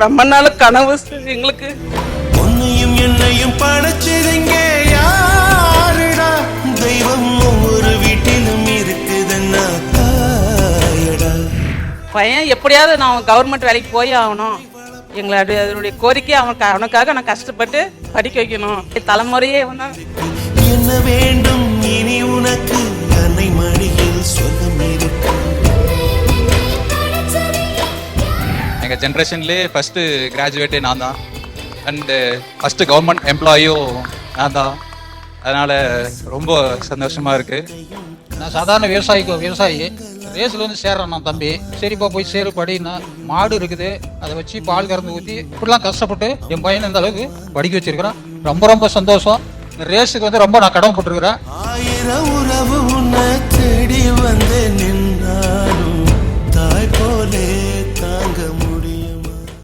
ரொம்ப நாள் கனவு எங்களுக்கு. உன்னையும் என்னையும் படைச்சதுங்க யாருடா? தெய்வம் ஒவ்வொரு வீட்டிலும் இருக்குதுன்னா தாயடா. பையன் எப்படியாவது நான் கவர்மெண்ட் வேலைக்கு போய் ஆகணும். எங்களுடைய அதனுடைய கோரிக்கை அவனுக்காக நான் கஷ்டப்பட்டு படிக்க வைக்கணும். தலைமுறையே என்ன வேண்டும் இனி உனக்கு? அன்னை மடியில் சொல்லம் இருக்கு. எங்கள் ஜென்ரேஷன்லேயே ஃபஸ்ட்டு கிராஜுவேட்டே நான் தான். அண்டு ஃபஸ்ட்டு கவர்மெண்ட் எம்ப்ளாயும் நான் தான். அதனால் ரொம்ப சந்தோஷமாக இருக்குது. நான் சாதாரண விவசாயி ரேஸில் வந்து சேர்றேன் நான் தம்பி. சரிப்பா போய் சேரு படின்னா, மாடு இருக்குது அதை வச்சு பால் கறந்து ஊற்றி இப்படிலாம் கஷ்டப்பட்டு என் பையனை இந்த அளவுக்கு படிக்க வச்சிருக்கிறேன். ரொம்ப ரொம்ப சந்தோஷம். இந்த ரேஸுக்கு வந்து ரொம்ப நான் கடமைப்பட்டிருக்கிறேன். ஆயிரம் உறவு உன்னை தேடி வந்து